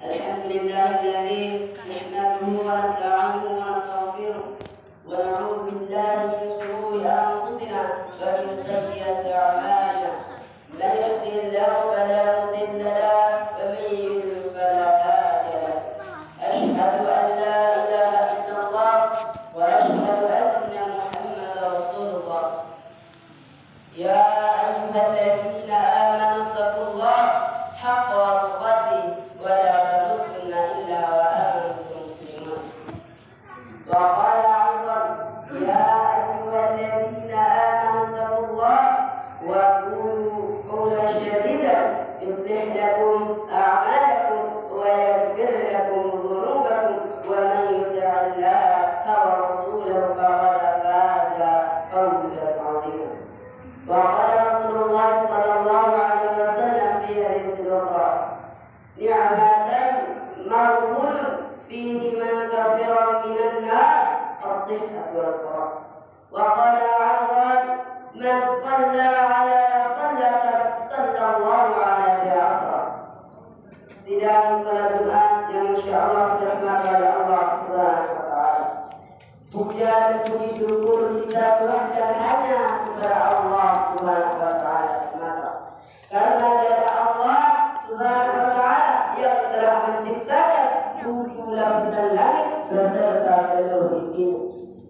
الحمد لله الذي نحمده ونستعينه ونستغفره ونعوذ بالله من شرور أنفسنا ومن سيئات أعمالنا. من يهده الله فلا مضل له ومن يضلل فلا هادي له. أشهد أن لا إله إلا الله وأشهد أن محمدا رسول الله. يا أيها الذين آمنوا اتقوا الله حق تقاته ولا تموتن إلا وأنتم مسلمون. وقال أيضا يا أيها الذين آمنوا اتقوا الله وقولوا قولا سديدا يصلح لكم أعمالكم ويغفر لكم ذنوبكم ومن يطع الله ورسوله فقد فاز فوزا عظيما. وقال رسول الله صلى الله عليه وسلم في حديث الأخرى نعمتان مغبون فيهما كثير من الناس الصحة والفراغ. وقال عوض من صلى على صلة صلى الله عليه عصرا. Sidang salat Jumat yang insyaallah dirahmati oleh Allah Subhanahu wa taala. Puja dan puji syukur kita tujukan hanya kepada Allah Subhanahu wa taala semata. Karena dari Allah Subhanahu wa taala yang telah menciptakan 7 lapisan langit beserta seluruh isinya.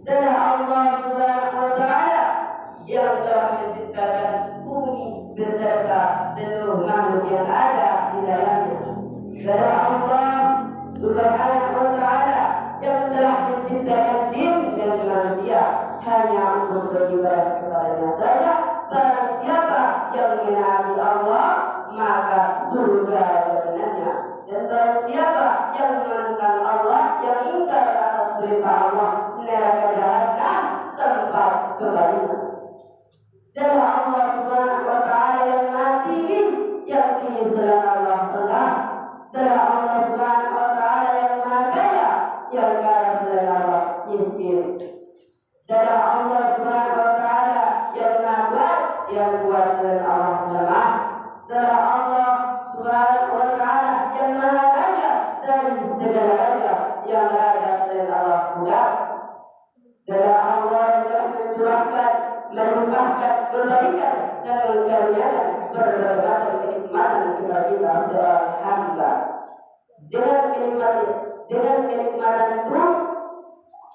Dan Allah Subhanahu wa taala yang telah menciptakan bumi beserta seluruh makhluk yang ada di dalamnya. Dan Allah Subhanahu wa taala yang telah menciptakan jin dan manusia hanya untuk beribadah kepadanya saja. Barang siapa yang menaati Allah maka surga jaminannya. Dan barang siapa yang menentang Allah, yang ingkar atas perintah Allah, neraka jahanam tempat kembalinya. Dan Allah Subhanahu wa taala yang Maha Tinggi, yang tinggi selain Allah rendah. Dan Allah Subhanahu wa taala yang Maha Kaya, yang kaya selain Allah miskin. Dan Allah Subhanahu wa taala yang Maha Kuat, yang kuat selain Allah lemah. Dan Allah Subhanahu wa taala yang Maha Raja dari segala raja, yang raja selain Allah budak. Dan Allah yang telah mencurahkan, melimpahkan, memberikan dan mengkaruniakan berbagai macam kenikmatan kepada kita seorang hamba. Dengan kenikmatan itu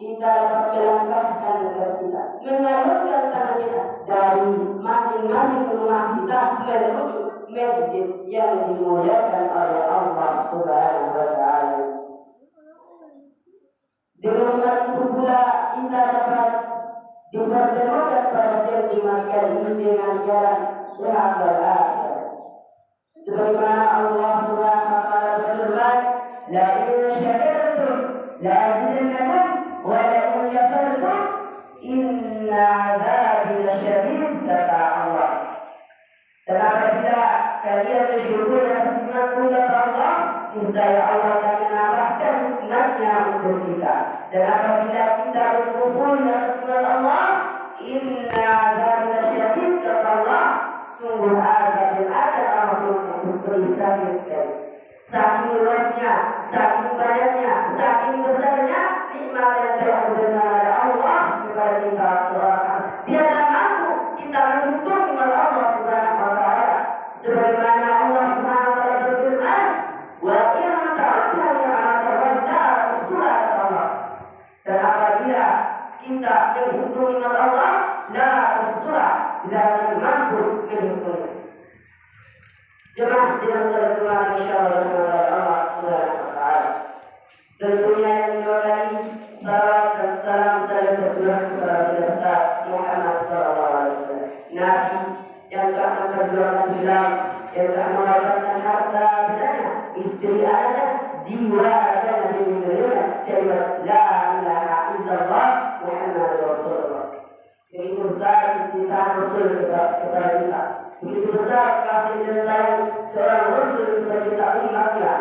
kita dapat melangkahkan kaki kita, menyalurkan tangan kita dari masing-masing rumah kita menuju masjid yang dimuliakan oleh Allah Subhanahu wa taala. Dengan iman itu pula kita dapat dipertemukan pada setiap iman ini dengan jalan sehat walafiat. Sebagaimana Allah Subhanahu wa taala berfirman, la in syakartum la azidannakum wa la in kafartum inna 'adzabi lasyadid, kata Allah. Dan apabila kalian bersyukur dan iman kepada Allah, niscaya Allah akan menambahkan nikmatnya untuk kita. Dan apabila kita berkufur dan iman Allah, inna 'adzabi lasyadid, kata Allah, sungguh azab yang ada untuk berisah sekali. Saking luasnya, saking banyaknya, saking besarnya nikmat yang telah diberikan oleh Allah kepada kita seorang. Tiada mampu kita menghitung nikmat Allah Subhanahu wa taala. Sebagaimana Allah Subhanahu wa taala berfirman, wa in ta'uddu ni'matallahi la tuhsuha, Allah. Dan apabila kita menghitung nikmat Allah, la tuhsuha, tidak akan mampu menghitungnya. Jemaah sidang salat Jumat insyaallah Allah Subhanahu wa taala. Tentunya yang didoakan salawat dan salam selalu tercurah kepada kita Muhammad sallallahu alaihi wasallam. Nabi yang telah memperjuangkan Islam, yang telah mengorbankan harta bendanya, istri anaknya, jiwa dan dirinya kalimat la ilaha illallah Muhammadur Rasulullah. Begitu besar cinta Rasul kepada kita. Begitu besar kasih dan sayang seorang Rasul kepada kita umatnya.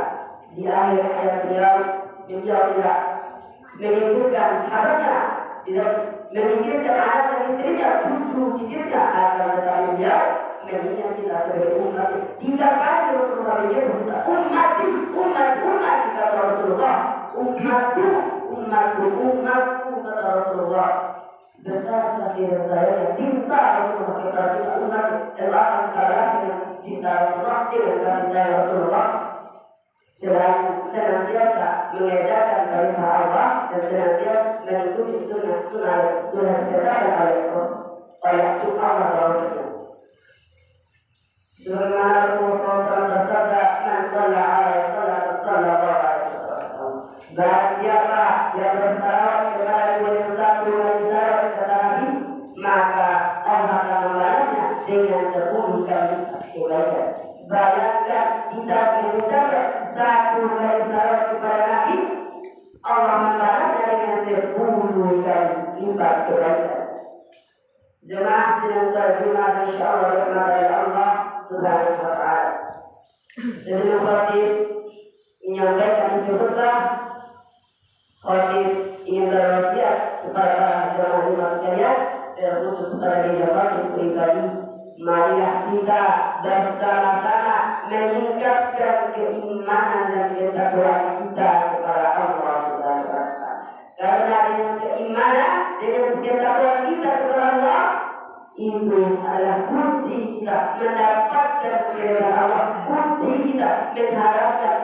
Di akhir hayat beliau tidak memikirkan sahabatnya, tidak memikirkan anak dan istrinya, cucu cicitnya, akan tetapi beliau mengingat kita sebagai umat. Tidak pada Rasulullah menyebut umat umatku, kata Rasulullah. Besar kasih saya, cinta Rasulullah kepada kita umat, dan akan kalah dengan cinta Rasulullah dengan kasih saya Rasulullah. Selalu senantiasa mengejarkan perintah Allah dan senantiasa mengikuti sunnah ditetapkan oleh Allah Rasulullah. Sebagaimana Rasulullah SAW bersabda, "Man shalla alaihi sallallahu alaihi wasallam." Barang siapa yang bersalawat kepada yang satu salawat kepada Nabi, maka Allah akan membalasnya dengan 10 kali kebaikan. Bayangkan kita mengucapkan 1 kali salawat kepada Nabi, Allah membalasnya dengan 10 kali lipat kebaikan. Jemaah sedang sholat Jumat, insyaallah rahmat dari Allah Subhanahu wa ta'ala. Sebelum khatib menyampaikan isi khutbah, khatib ingin berwasiat kepada jemaah Jumat sekalian, terkhusus kepada diri khatib pribadi. Marilah kita bersama-sama meningkatkan keimanan dan ketakwaan kita kepada Allah Subhanahu wa ta'ala. Karena dengan keimanan, dengan ketakwaan kita kepada Allah, itu adalah kunci kita mendapatkan keridhaan Allah, kunci kita mendapatkan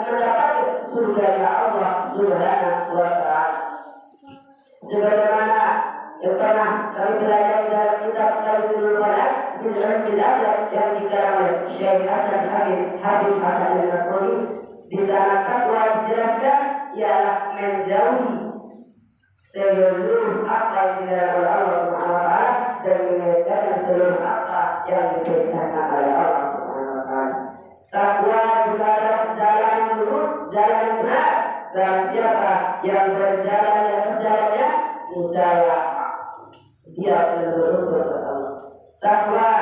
surga Allah Subhanahu wa ta'ala. Sebagaimana yang pernah kami belajar dalam kitab Tafsirul Quran bil Adab yang dikarang oleh Syekh Hasan Habib Hasan Al-Nasrani, di sana takwa dijelaskan ialah menjauhi seluruh apa yang dilarang oleh Allah Subhanahu wa ta'ala dan mengerjakan seluruh apa yang diperintahkan oleh Allah Subhanahu wa ta'ala. Takwa juga adalah jalan yang lurus, jalan yang benar. Dan siapa yang berjalan dan berjalannya, niscaya dia selalu berbuat Allah. Takwa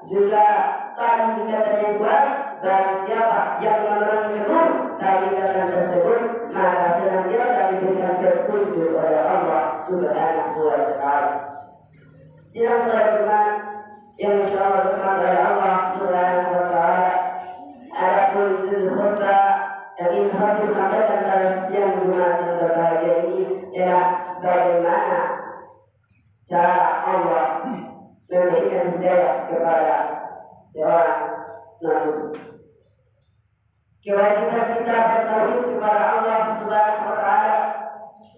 juga tadi dikatakan kuat. Dan siapa yang memegang tadi kata tersebut, maka senantiasa diberikan petunjuk oleh Allah Subhanahu wa ta'ala. Sidang salat Jumat yang insyaallah berkat oleh Allah Subhanahu wa ta'ala. Adapun khutbah yang ingin kami sampaikan pada siang Jumat yang berbahagia ini ialah bagaimana cara Allah memberikan hidayah kepada seorang manusia. Kewajiban kita bertauhid kepada Allah Subhanahu wa ta'ala,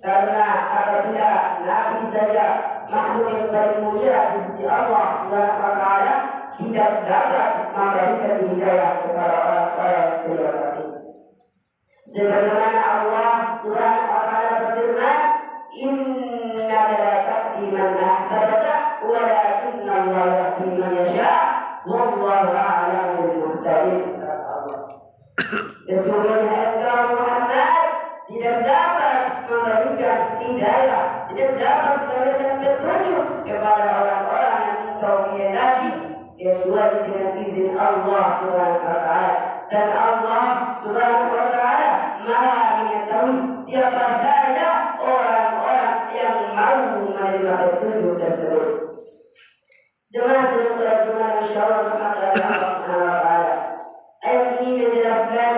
karena apabila Nabi saja makhluk yang paling mulia di sisi Allah Subhanahu wa ta'ala tidak dapat memberikan hidayah kepada orang-orang yang terima kasih. Sebagaimana Allah Subhanahu wa ta'ala berfirman, "Innaka la tahdi man ahbabta, walakinna Allah yahdi man yasha, wallahu a'lamu bil muhtadin." Sesungguhnya engkau Muhammad tidak dapat memberikan hidayah, tidak dapat memberikan petunjuk kepada orang-orang yang engkau kehendaki kecuali dengan izin Allah Subhanahu wa ta'ala. Dan Allah Subhanahu wa ta'ala Maha mengetahui siapa saja orang-orang yang mau menerima petunjuk tersebut. Jemaah sedang sholat Jumat insyaallah rahmat dari Allah Subhanahu wa ta'ala. Ayat ini menjelaskan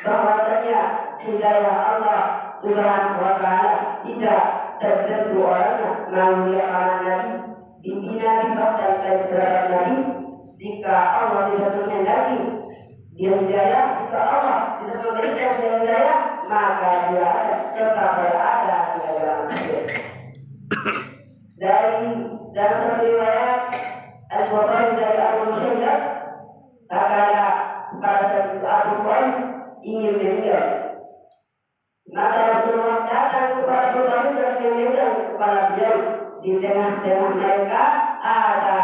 bahwasanya hidayah Allah Subhanahu wa ta'ala tidak tertentu orangnya, mau dia anak Nabi, bimbing Nabi, bahkan terhadap Nabi. Jika Allah tidak menghendaki dia hidayah, jika Allah tidak memberikan dia hidayah, maka dia akan tetap berada di dalam manusia. Dari dalam satu riwayat Al-Bukhari dari Abu Musyayyab, kata pada saat itu Abu Bakar ingin meninggal, maka Rasulullah datang kepada Abu Bakar dan memegang kepala beliau. Di tengah-tengah mereka ada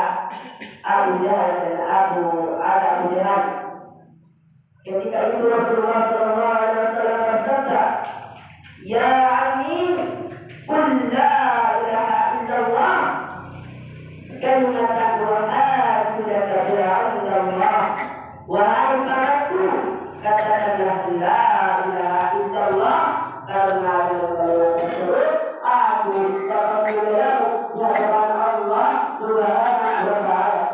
Abu Jahal dan Abu Jahal. Ketika itu Rasulullah SAW bersabda, "Ya Ami, qul la ilaha illallah, kalimatan wahatu laka bi'indallah." Wahai kawanku, katakanlah la ilaha illallah, karena dengan kalimat tersebut aku dapat membelamu di hadapan Allah Subhanahu wa ta'ala.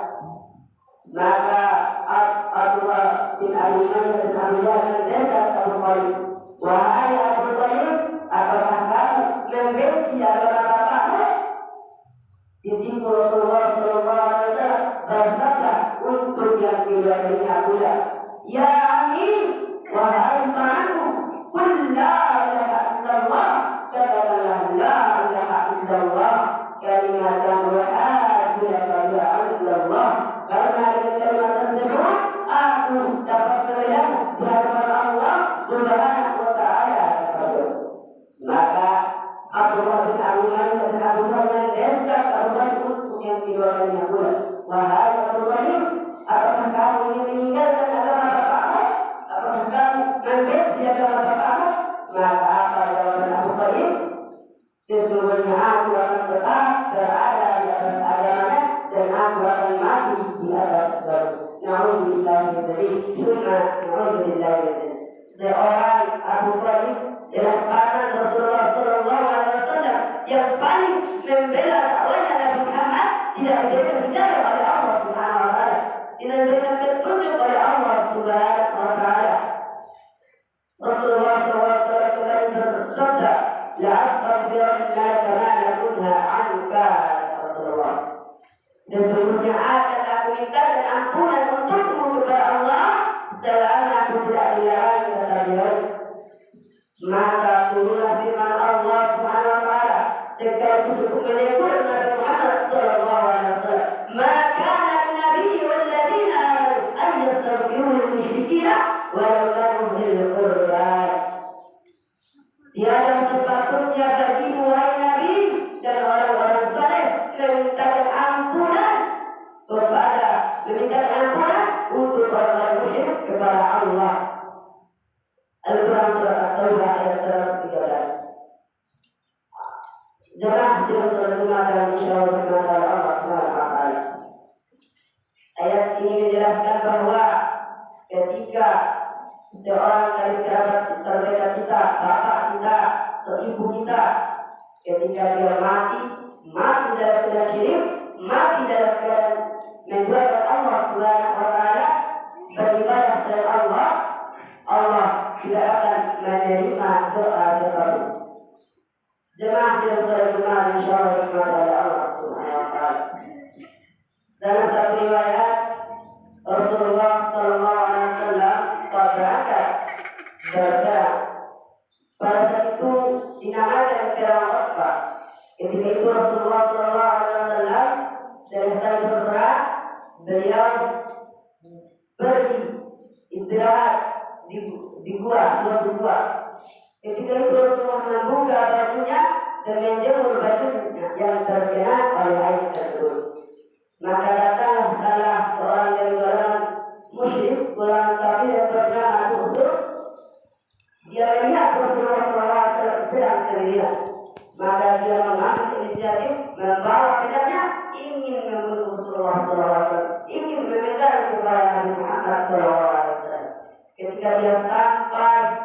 Maka Abdullah bin Abi Bakar dan Abdullah bin Abu Talib, wahai Abu Talib, apakah kamu membela kedua kalinya pula, ya ami, wahai temanku, qul la ilaha illallah, katakanlah la ilaha illallah, kalimatan wahaju laka bi'alillah. Karena dengan kalimat tersebut aku dapat melayani di hadapan Allah Subhanahu wa ta'ala. Maka Abdullah bin Abdullah dan Abu Bakar mendesak Abu Bakar untuk yang kedua kalinya pula, wahai Abu Bakar, apakah kamu ingin meninggalkan agama bapakmu? Apakah kamu membenci agama bapakmu? Maka apa jawaban Abu Bakar? Sesungguhnya aku akan tetap berada di atas agamanya dan aku akan mati di atas agama. Na'udzubillah min dzalik. Na'udzubillah min dzalik. Seorang Abu Bakar dalam kalangan Rasulullah Sallallahu Alaihi Wasallam yang paling membela dakwahnya Nabi Muhammad, tidak diberikan hidayah oleh Allah Subhanahu Wa Taala, tidak diberikan petunjuk oleh Allah Subhanahu Wa Taala. Rasulullah Sallallahu Alaihi Wasallam bersabda, la astaghfirullah kama nakunha anka. Rasulullah, sesungguhnya akan aku mintakan ampunan untukmu kepada Allah selama aku tidak dilarang kata-kata. Maka turunlah firman Allah Subhanahu wa taala sekaligus untuk menegur Nabi Muhammad sallallahu alaihi wasallam, maka Nabi wal ladina amanu an yastaghfiru lil musyrikina walau kanu dhil qurba. Tiada sepatutnya bagimu wahai Nabi dan orang-orang saleh memintakan ampunan untuk orang-orang musyrik kepada Allah. Al-Quran Surat At-Taubah ayat 113. Jemaah hasil salat Jumat dan insyaallah berkata Allah Subhanahu wa taala. Ayat ini menjelaskan bahwa ketika seorang dari kerabat terdekat kita, bapak kita, seibu kita, ketika dia mati dalam keadaan syirik, mati dalam keadaan menduakan Allah Subhanahu wa taala, beribadah selain Allah, Allah tidak akan menerima doa siapapun. Jemaah sidang salat Jumat insyaallah berkata Allah Subhanahu wa taala. Dalam satu riwayat Rasulullah sallallahu alaihi wasallam berkata, pada saat itu dinamakan perang Uhud. Ketika itu Rasulullah sallallahu alaihi wasallam selesai berperang, beliau pergi istirahat di suatu gua. Ketika itu Rasulullah membuka bajunya dan menjemur bajunya yang terkena oleh air tersebut. Maka datang salah seorang dari golongan musyrik, golongan kafir yang bernama Uhud. Dia melihat Rasulullah SAW sedang sendirian. Maka dia mengambil inisiatif, membawa pedangnya, ingin membunuh Rasulullah SAW, ingin memegang kepala Nabi Muhammad SAW. Ketika dia sampai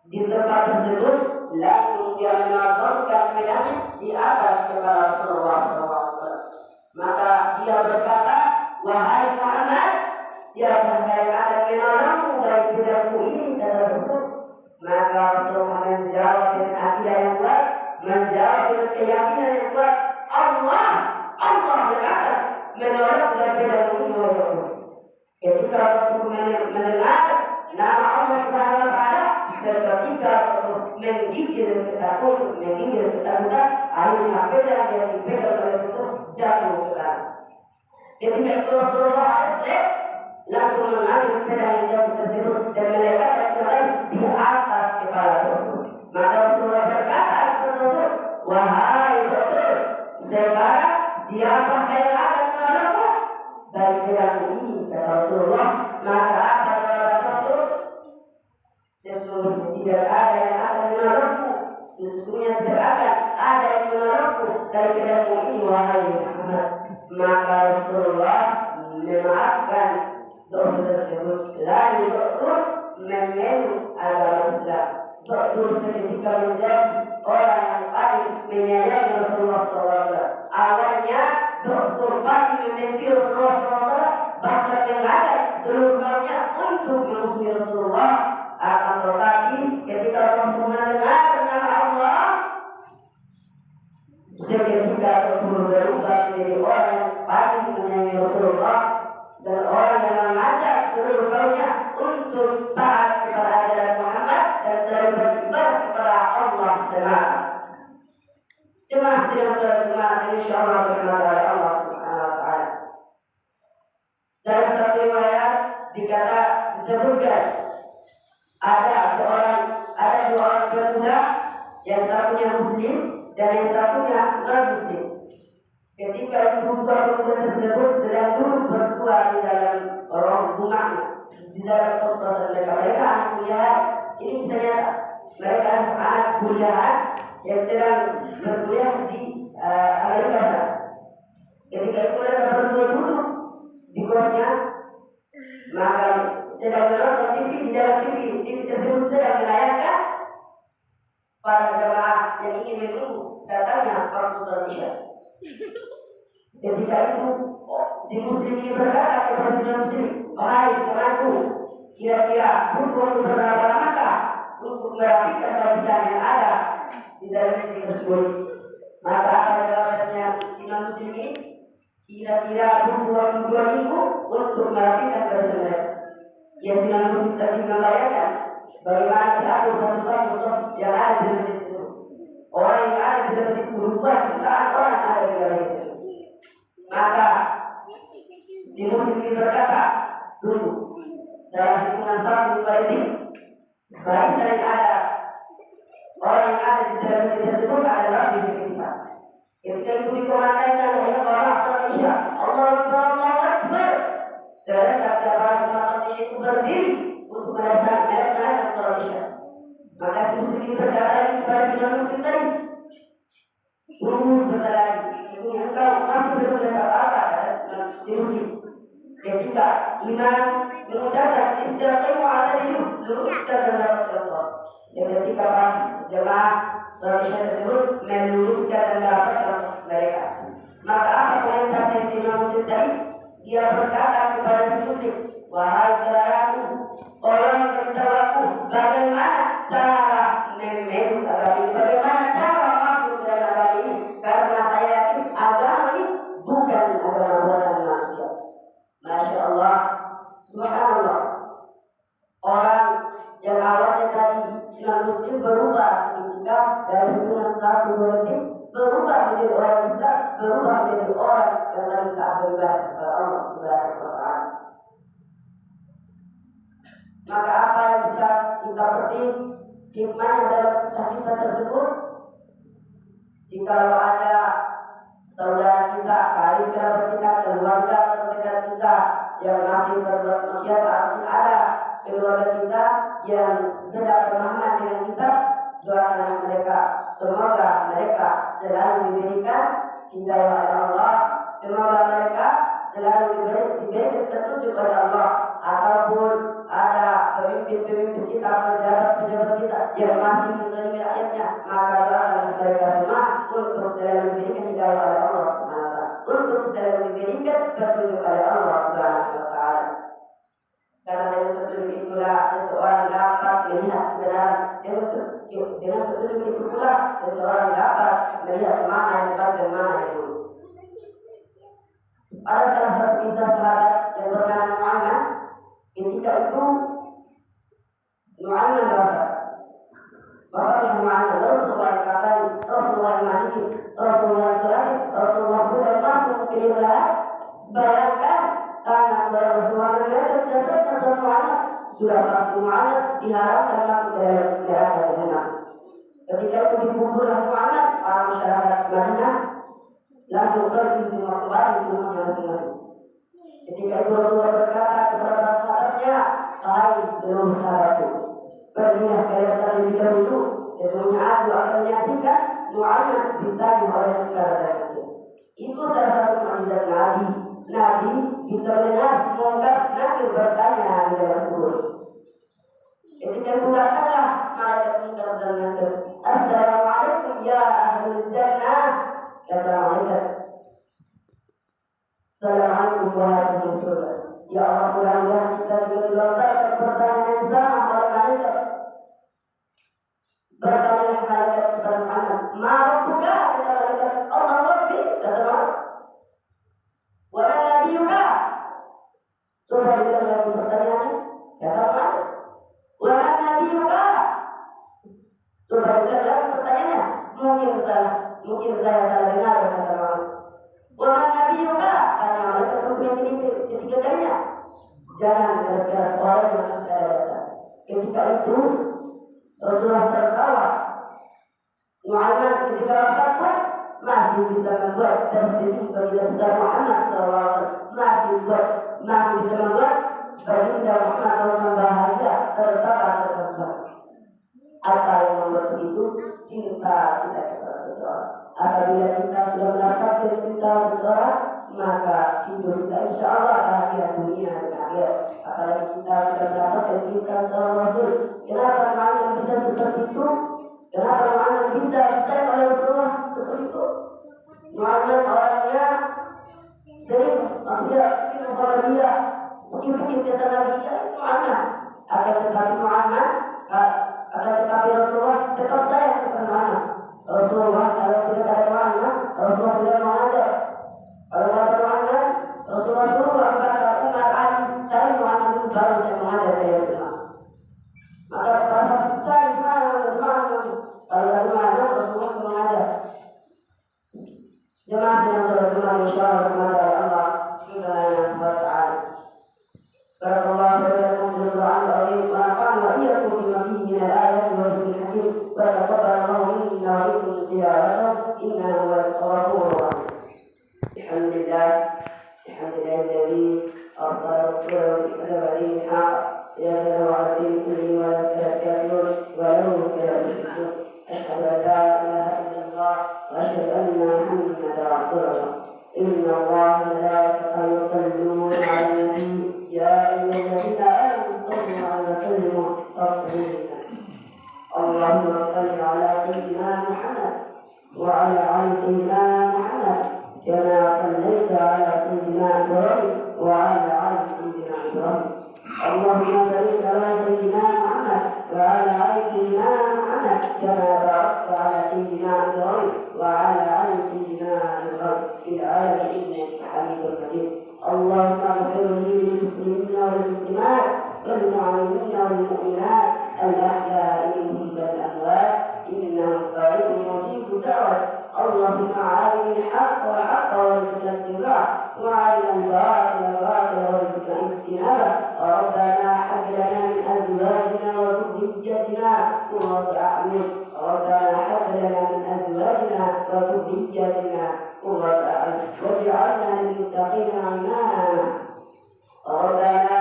di tempat tersebut, langsung dia menodongkan pedangnya di atas kepala Rasulullah SAW. Maka dia berkata, wahai Muhammad, siapa yang akan menolongmu dari pedangmu ini tersebut? Maka Rasulullah menjawab dengan akidah yang kuat, menjawab dengan keyakinan yang kuat, Allah yang akan menolong dari pedangmu ini. Ketika Rasulullah mendengar nama Allah Subhanahu wa taala, ketika menggigil ketakutan, akhirnya pedang yang dipegang oleh Rasul jatuh ke tanah. Ketika itu Rasulullah langsung mengambil pedang yang jatuh tersebut dan meletakkan kembali di atas kepala Rasul. Maka Rasulullah berkata kepada Rasul, wahai Rasul, sekarang siapa yang akan menolongmu dari pedang ini? Kata Rasulullah. Maka apa jawaban Rasul? Sesungguhnya tidak ada yang akan menolongmu. Sesungguhnya tidak akan ada yang menolongmu dari pedangmu ini, wahai Muhammad. Maka Rasulullah memaafkan doa tersebut. Lalu Rasul memeluk agama Islam. Rasul seketika menjadi orang yang paling menyayangi Rasulullah SAW. Awalnya Rasul paling membenci Rasulullah SAW, bahkan mengajak seluruh kaumnya untuk memusuhi Rasulullah. Akan tetapi ketika Rasul mendengar nama Allah, seketika Rasul berubah menjadi orang yang paling menyayangi Rasulullah dan orang yang mengajak jemaah. Jemaah sidang salat Jumat insyaallah bermata oleh Allah Subhanahu wa taala. Dalam satu riwayat disebutkan ada dua orang pemuda, yang satunya muslim dan yang satunya non muslim. Ketika dua pemuda tersebut sedang duduk berdua di dalam rumah, di dalam kos-kosan mereka anak kuliah, ini bisa nyata. Mereka anak kuliah yang sedang berkuliah di Amerika. Ketika itu mereka berdua duduk di kosnya, maka sedang menonton TV. Di dalam TV tersebut sedang menayangkan para jemaah yang ingin menunggu datangnya waktu sholat Isya. Ketika itu si muslim ini berkata kepada si muslim, "Wahai temanku, kira-kira butuh berapa lama untuk merapikan barisan yang ada di dalam masjid tersebut?" Maka apa jawabannya si muslim ini? Kira-kira butuh 2 minggu untuk merapikan barisan mereka. Ya, si muslim tadi membayangkan bagaimana diatur satu-satu yang ada di masjid tersebut. Orang yang ada di masjid berubah jutaan orang yang ada di masjid tersebut. Maka si muslim ini berkata, "Tunggu, dalam hitungan 1, 2 detik, barisan yang ada, orang yang ada di dalam masjid tersebut adalah di sekitar." Ketika itu dikomandaikan oleh orang sholat Isya, Allahu Akbar, Allahu Akbar. Sedangkan para jemaah sholat Isya itu berdiri untuk melaksanakan sholat Isya. Maka si muslim ini berkata lagi kepada si muslim tadi, "Tunggu sebentar lagi, sesungguhnya engkau masih belum mendapat apa?" Si muslim. Ketika imam mengucapkan istiqamu ala dinu, luruskan dalam sholat. Ketika para jemaah sholat Isya tersebut meluruskan dan merapatkan mereka. Maka apa komentar si muslim tadi? Dia berkata kepada si muslim, "Wahai saudaraku, orang beritahu aku bagaimana cara memeluk agama ini, bagaimana cara masuk ke dalam agama ini, karena saya yakin agama ini bukan agama buatan manusia." Masya Allah, subhanallah. Orang yang awalnya tadi non muslim berubah seketika dari hitungan 1, 2 detik, berubah menjadi orang Islam, berubah menjadi orang yang paling taat beribadah kepada Allah Subhanahu wa taala. Maka apa yang bisa kita petik hikmahnya dalam kisah-kisah tersebut? Jikalau ada saudara kita, karib kerabat kita, keluarga terdekat kita yang masih berbuat maksiat, atau ada keluarga kita yang beda pemahaman dengan kita, doakan mereka, semoga mereka selalu diberikan hidayah oleh Allah, semoga mereka selalu diberi petunjuk oleh Allah. Ataupun ada pemimpin-pemimpin kita, pejabat-pejabat kita yang masih menzalimi rakyatnya, maka doakan mereka semua untuk selalu diberikan hidayah oleh Allah Subhanahu wa taala, untuk selalu diberikan petunjuk oleh Allah Subhanahu wa taala. Karena dengan petunjuk itulah seseorang dapat melihat kebenaran, dengan petunjuk itu pula seseorang dapat melihat mana yang baik dan mana yang buruk. Ada salah satu kisah sahabat yang bernama Muhammad. Ketika itu Muhammad Bapak Muhammad Rasulullah katakan, Rasulullah mati, Rasulullah sholat, Rasulullah bukan masuk ke dalam. Bayangkan tangan Rasulullah melihat jasad Muhammad, sudah pasti Muhammad diharapkan masuk ke dalam neraka jahanam. Ketika itu dikuburlah Muhammad, para masyarakat Madinah langsung pergi semua kembali ke rumahnya masing-masing. Ketika itu Rasulullah berkata kepada sahabatnya, "Hai seluruh sahabatku, pergilah kalian terlebih dahulu, sesungguhnya aku akan menyaksikan Muhammad ditanya oleh saudara." Itu salah satu mukjizat Nabi. Nabi bisa mendengar mungkar nakir bertanya di dalam kubur. Ketika itu datanglah malaikat mungkar dan nakir, "Assalamualaikum ya ahlul jannah." Kata malaikat, "Assalamualaikum warahmatullahi wabarakatuh." Ya Allah, mudah-mudahan kita juga dilontarkan pertanyaan yang sama oleh malaikat. Bertanya malaikat kepada Muhammad, "Ma rabbuka?" Kata malaikat, "Allah Rabbi." Kata Muhammad, "Wa man nabiyuka?" Coba kita lihat pertanyaannya. Kata Muhammad, "Wa man nabiyuka?" Coba kita lihat pertanyaannya. Jangan keras-keras orang yang saya datang. Ketika itu Rasulullah tertawa. Muhammad ketika wafat masih bisa membuat tersenyum bagi Nabi Muhammad SAW. Masih bisa membuat baginda Muhammad SAW bahagia, tertawa tertawa. Apa yang membuat begitu? Cinta kita kepada seseorang. Apabila kita sudah mendapatkan cinta seseorang, maka hidup kita insya Allah bahagia dunia dan akhirat. Apalagi kita sudah mendapatkan cinta seorang Rasul. Kenapa Muhammad bisa seperti itu? Kenapa Muhammad bisa oleh Rasulullah seperti itu? Muhammad orangnya sering maksiat, mungkin kesalahan dia Muhammad. Akan tetapi Rasulullah tetap sayang kepada Muhammad. Rasulullah kalau tidak ada Muhammad, Rasulullah tidak mengajar. Kalau ada Muhammad, Rasulullah suruh Abu Bakar, Umar, Ali cari Muhammad itu baru saya mengajar dia semua. Maka rasa cari Muhammad. Kalau ada Muhammad, Rasulullah mengajar. Jemaah yang saudara insyaallah kepada Allah Subhanahu wa taala. Barakallahu lakum fil Qur'an al-azim wa nafa'ana wa iyyakum bima fihi min al-ayati wa dhikril hakim. Wa taqabbalallahu minna wa minkum tilawatahu innahu huwal ghafurur rahim. Alhamdulillah alladhi arsala rasulahu bil huda wal haqq yahdi wa yahdi kulli wa yahdi wa lahu أشهد أن لا إله إلا الله وأشهد أن محمدا رسول الله. إن الله وملائكته يصلون على النبي يا أيها الذين آمنوا صلوا عليه وسلموا تسليما. اللهم صل على سيدنا محمد وعلى آل سيدنا محمد كما صليت على سيدنا إبراهيم وعلى آل سيدنا إبراهيم. اللهم بارك على سيدنا محمد وعلى آل سيدنا محمد كما باركت على سيدنا إبراهيم وعلى آل سيدنا إبراهيم في العالمين إنك حميد مجيد. اللهم اغفر للمسلمين والمسلمات والمؤمنين والمؤمنات الأحياء منهم والأموات إنهم قريب مجيب دعوة. اللهم عارف الحق والحق وارزقنا اتباعه وعارف الباطل وارزقنا اجتنابه. ربنا هب لنا من أزواجنا وذريتنا قرة أعين. ربنا هب لنا من أزواجنا وذريتنا قرة أعين واجعلنا للمتقين إماما. ربنا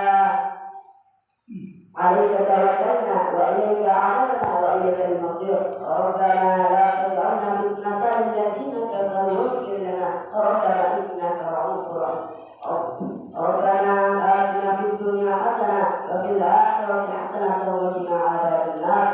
عليك توكلنا وإليك عنبنا وإليك المصير. ربنا لا تجعلنا فتنة للذين كفروا واغفر لنا. ربنا إنك رؤوف رحيم. ربنا آتنا في الدنيا حسنة وفي الآخرة حسنة وقنا عذاب النار.